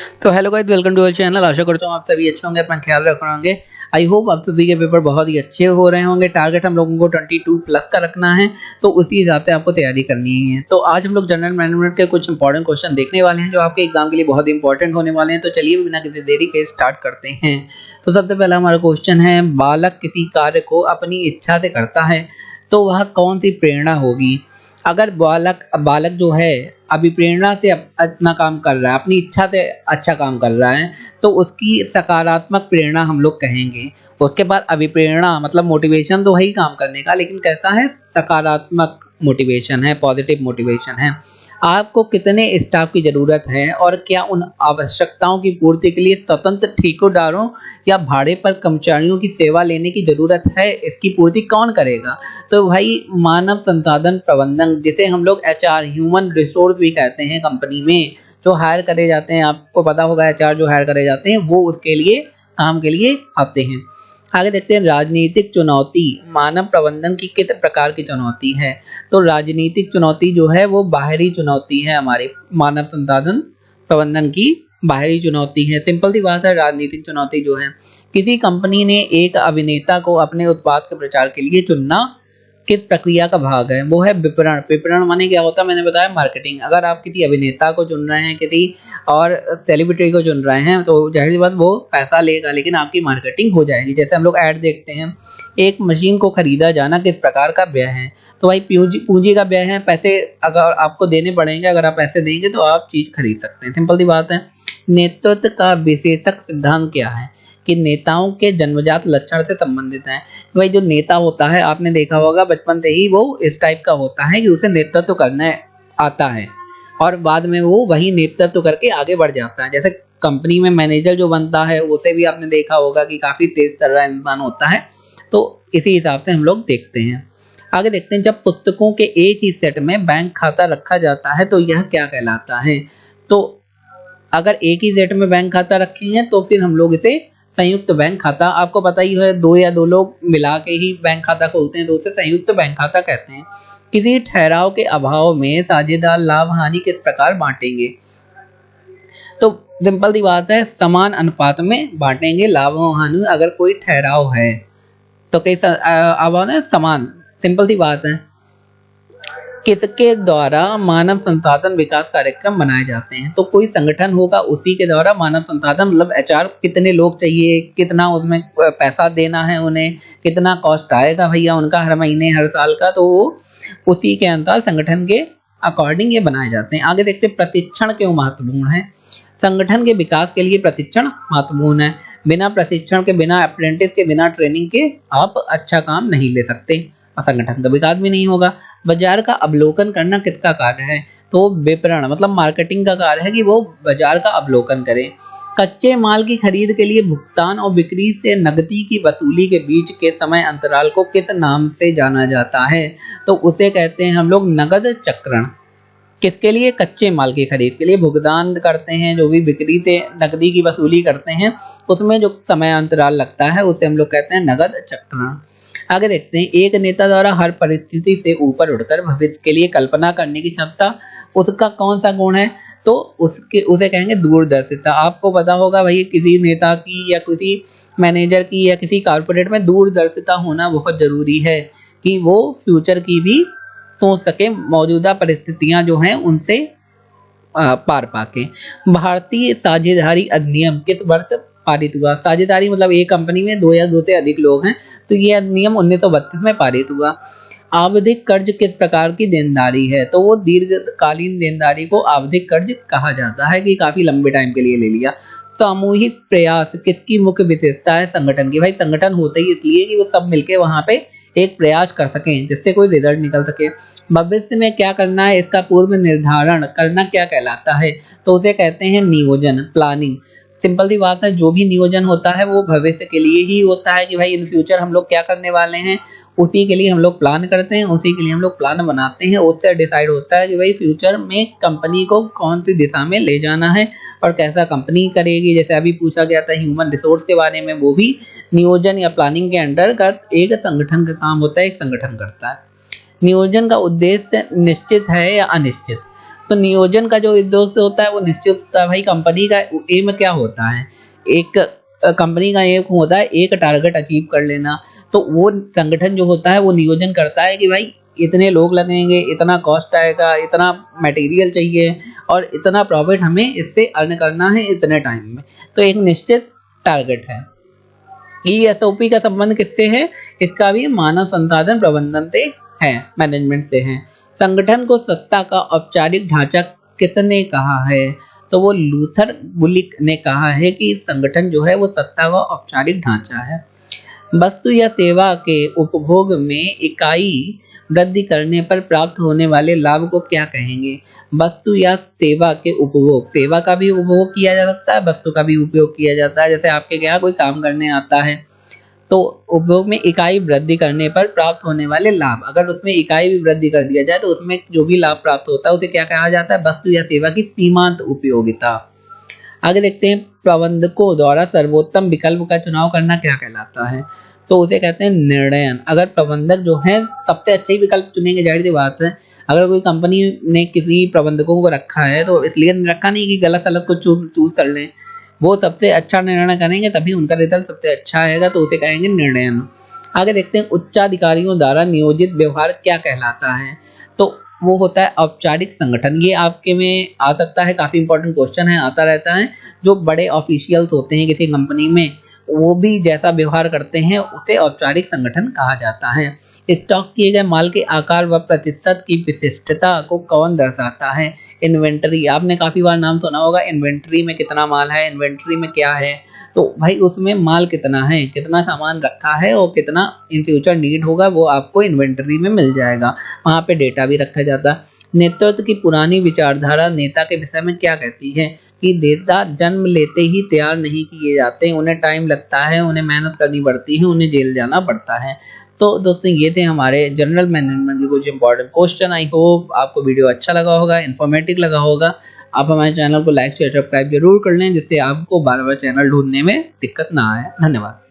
तो hello guys, welcome to our channel. आशा करता हूँ आप सभी अच्छे होंगे, अपना ख्याल रख रहे होंगे। आई होप आप सभी के पेपर बहुत ही अच्छे हो रहे होंगे। टारगेट हम लोगों को 22 प्लस का रखना है, तो उसी हिसाब से आपको तैयारी करनी है। तो आज हम लोग जनरल मैनेजमेंट के कुछ इंपॉर्टेंट क्वेश्चन देखने वाले हैं जो आपके एग्जाम के लिए बहुत इंपॉर्टेंट होने वाले हैं। तो चलिए बिना किसी देरी के स्टार्ट करते हैं। तो सबसे पहला हमारा क्वेश्चन है, बालक किसी कार्य को अपनी इच्छा से करता है तो वह कौन सी प्रेरणा होगी। अगर बालक जो है अभी प्रेरणा से अपना काम कर रहा है, अपनी इच्छा से अच्छा काम कर रहा है, तो उसकी सकारात्मक प्रेरणा हम लोग कहेंगे। उसके बाद अभिप्रेरणा मतलब मोटिवेशन तो वही काम करने का, लेकिन कैसा है, सकारात्मक मोटिवेशन है, पॉजिटिव मोटिवेशन है। आपको कितने स्टाफ की ज़रूरत है और क्या उन आवश्यकताओं की पूर्ति के लिए स्वतंत्र ठेकेदारों या भाड़े पर कर्मचारियों की सेवा लेने की ज़रूरत है, इसकी पूर्ति कौन करेगा। तो भाई मानव संसाधन प्रबंधन, जिसे हम लोग HR ह्यूमन रिसोर्स भी कहते हैं, कंपनी में जो हायर करे जाते हैं, आपको पता होगा HR जो हायर करे जाते हैं वो उसके लिए काम के लिए आते हैं। आगे देखते हैं, राजनीतिक चुनौती मानव प्रबंधन की किस प्रकार की चुनौती है। तो राजनीतिक चुनौती जो है वो बाहरी चुनौती है, हमारे मानव संसाधन प्रबंधन की बाहरी चुनौती है। सिंपल सी बात है, राजनीतिक चुनौती जो है, किसी कंपनी ने एक अभिनेता को अपने उत्पाद के प्रचार के लिए चुनना किस प्रक्रिया का भाग है, वो है विपणन। विपणन माने क्या होता है, मैंने बताया मार्केटिंग। अगर आप किसी अभिनेता को चुन रहे हैं, किसी और सेलिब्रिटी को चुन रहे हैं, तो जाहिर सी बात वो पैसा लेगा, लेकिन आपकी मार्केटिंग हो जाएगी। जैसे हम लोग ऐड देखते हैं, एक मशीन को खरीदा जाना किस प्रकार का व्यय है। तो भाई पूंजी का व्यय है, पैसे अगर आपको देने पड़ेंगे, अगर आप पैसे देंगे तो आप चीज़ खरीद सकते हैं। सिंपल सी बात है। नेतृत्व का विशेषक सिद्धांत क्या है, कि नेताओं के जन्मजात लक्षण से संबंधित है। भाई जो नेता होता है, आपने देखा होगा बचपन से ही वो इस टाइप का होता है कि उसे नेतृत्व करने आता है और बाद में वो वही नेतृत्व करके आगे बढ़ जाता है। जैसे कंपनी में मैनेजर जो बनता है, उसे भी आपने देखा होगा कि काफ़ी तेज तर्रा इंसान होता है। तो इसी हिसाब से हम लोग देखते हैं। आगे देखते हैं, जब पुस्तकों के एक ही सेट में बैंक खाता रखा जाता है तो यह क्या कहलाता है। तो अगर एक ही सेट में बैंक खाता रखेंगे तो फिर हम लोग इसे संयुक्त बैंक खाता, आपको पता ही है, दो या दो लोग मिला के ही बैंक खाता खोलते हैं, तो उसे संयुक्त बैंक खाता कहते हैं। किसी ठहराव के अभाव में साझेदार लाभ हानि किस प्रकार बांटेंगे। तो सिंपल सी बात है, समान अनुपात में बांटेंगे लाभ और हानि। अगर कोई ठहराव है तो कई अभाव है समान। सिंपल सी बात है। किसके द्वारा मानव संसाधन विकास कार्यक्रम बनाए जाते हैं। तो कोई संगठन होगा, उसी के द्वारा मानव संसाधन मतलब HR, कितने लोग चाहिए, कितना उसमें पैसा देना है उन्हें, कितना कॉस्ट आएगा भैया उनका हर महीने हर साल का, तो उसी के अनुसार संगठन के अकॉर्डिंग ये बनाए जाते हैं। आगे देखते हैं, प्रशिक्षण क्यों महत्वपूर्ण है। संगठन के विकास के लिए प्रशिक्षण महत्वपूर्ण है। बिना प्रशिक्षण के, बिना अप्रेंटिस के, बिना ट्रेनिंग के आप अच्छा काम नहीं ले सकते और संगठन का विकास भी नहीं होगा। बाजार का अवलोकन करना किसका कार्य है। तो विपणन मतलब मार्केटिंग का कार्य है कि वो बाजार का अवलोकन करे। कच्चे माल की खरीद के लिए भुगतान और बिक्री से नकदी की वसूली के बीच के समय अंतराल को किस नाम से जाना जाता है। तो उसे कहते हैं हम लोग नकद चक्रण। किसके लिए, कच्चे माल की खरीद के लिए भुगतान करते हैं, जो भी बिक्री से नकदी की वसूली करते हैं, उसमें जो समय अंतराल लगता है उसे हम लोग कहते हैं नकद चक्रण। आगे देखते हैं, एक नेता द्वारा हर परिस्थिति से ऊपर उठकर भविष्य के लिए कल्पना करने की क्षमता, उसका कौन सा गुण है। तो उसे कहेंगे दूरदर्शिता। आपको पता होगा भाई, किसी नेता की या किसी मैनेजर की या किसी कॉर्पोरेट में दूरदर्शिता होना बहुत जरूरी है कि वो फ्यूचर की भी सोच सके, मौजूदा परिस्थितियां जो हैं उनसे पार पाके। भारतीय साझेदारी अधिनियम किस वर्ष पारित हुआ। साझेदारी मतलब एक कंपनी में दो या दो से अधिक लोग हैं, तो ये अधिनियम 1932 में पारित हुआ। आवधिक कर्ज किस प्रकार की देनदारी है। तो वो दीर्घकालीन देनदारी को आवधिक कर्ज कहा जाता है, कि काफी लंबे टाइम के लिए ले लिया। सामूहिक प्रयास किसकी मुख्य विशेषता है, संगठन की। भाई संगठन होते ही इसलिए कि वो सब मिलके वहां पे एक प्रयास कर सकें जिससे कोई रिजल्ट निकल सके। भविष्य में क्या करना है, इसका पूर्व निर्धारण करना क्या कहलाता है। तो उसे कहते हैं नियोजन, प्लानिंग। सिंपल सी बात है, जो भी नियोजन होता है वो भविष्य के लिए ही होता है, कि भाई इन फ्यूचर हम लोग क्या करने वाले हैं, उसी के लिए हम लोग प्लान करते हैं, उसी के लिए हम लोग प्लान बनाते हैं। उससे डिसाइड होता है कि भाई फ्यूचर में कंपनी को कौन सी दिशा में ले जाना है और कैसा कंपनी करेगी। जैसे अभी पूछा गया था ह्यूमन रिसोर्स के बारे में, वो भी नियोजन या प्लानिंग के अंतर्गत एक संगठन का काम होता है, एक संगठन करता है। नियोजन का उद्देश्य निश्चित है या अनिश्चित। तो नियोजन का जो उद्देश्य होता है वो निश्चित होता है। भाई कंपनी का एम क्या होता है, एक कंपनी का एम होता है एक टारगेट अचीव कर लेना। तो वो संगठन जो होता है वो नियोजन करता है कि भाई इतने लोग लगेंगे, इतना कॉस्ट आएगा, इतना मटेरियल चाहिए और इतना प्रॉफिट हमें इससे अर्न करना है इतने टाइम में। तो एक निश्चित टारगेट है। ESOP का संबंध किससे है, इसका भी मानव संसाधन प्रबंधन से है, मैनेजमेंट से है। संगठन को सत्ता का औपचारिक ढांचा किसने कहा है, तो वो लूथर बुलिक ने कहा है कि संगठन जो है वो सत्ता का औपचारिक ढांचा है। वस्तु या सेवा के उपभोग में इकाई वृद्धि करने पर प्राप्त होने वाले लाभ को क्या कहेंगे। वस्तु या सेवा के उपभोग, सेवा का भी उपभोग किया जा सकता है, वस्तु का भी उपयोग किया जाता है। जैसे आपके यहाँ कोई काम करने आता है तो उपभोग में इकाई वृद्धि करने पर प्राप्त होने वाले लाभ, अगर उसमें इकाई भी वृद्धि कर दिया जाए तो उसमें जो भी लाभ प्राप्त होता है उसे क्या कहा जाता है, वस्तु या सेवा की सीमांत उपयोगिता। आगे देखते हैं प्रबंधकों द्वारा सर्वोत्तम विकल्प का चुनाव करना क्या कहलाता है, तो उसे कहते हैं निर्णयन। अगर प्रबंधक जो है सबसे अच्छा ही विकल्प चुनेंगे, जाहिर सी बात है। अगर कोई कंपनी ने किसी प्रबंधकों को रखा है तो इसलिए रखा नहीं कि गलत अलग को चूज कर लें, वो सबसे अच्छा निर्णय करेंगे तभी उनका रिजल्ट सबसे अच्छा आएगा, तो उसे कहेंगे निर्णयन। आगे देखते हैं उच्चाधिकारियों द्वारा नियोजित व्यवहार क्या कहलाता है, तो वो होता है औपचारिक संगठन। ये आपके में आ सकता है, काफी इंपॉर्टेंट क्वेश्चन है, आता रहता है। जो बड़े ऑफिशियल्स होते हैं किसी कंपनी में, वो भी जैसा व्यवहार करते हैं उसे औपचारिक संगठन कहा जाता है। स्टॉक किए गए माल के आकार व प्रतिशत की विशिष्टता को कौन दर्शाता है, इन्वेंटरी। आपने काफी बार नाम सुना होगा, इन्वेंटरी में कितना माल है, इन्वेंटरी में क्या है, तो भाई उसमें माल कितना है, कितना सामान रखा है और कितना इन फ्यूचर नीड होगा, वो आपको इन्वेंटरी में मिल जाएगा। वहाँ पे डेटा भी रखा जाता है। नेतृत्व की पुरानी विचारधारा नेता के विषय में क्या कहती है, कि नेता जन्म लेते ही तैयार नहीं किए जाते, उन्हें टाइम लगता है, उन्हें मेहनत करनी पड़ती है, उन्हें जेल जाना पड़ता है। तो दोस्तों ये थे हमारे जनरल मैनेजमेंट के कुछ इंपॉर्टेंट क्वेश्चन। आई होप आपको वीडियो अच्छा लगा होगा, इन्फॉर्मेटिव लगा होगा। आप हमारे चैनल को लाइक शेयर सब्सक्राइब जरूर कर लें, जिससे आपको बार बार चैनल ढूंढने में दिक्कत ना आए। धन्यवाद।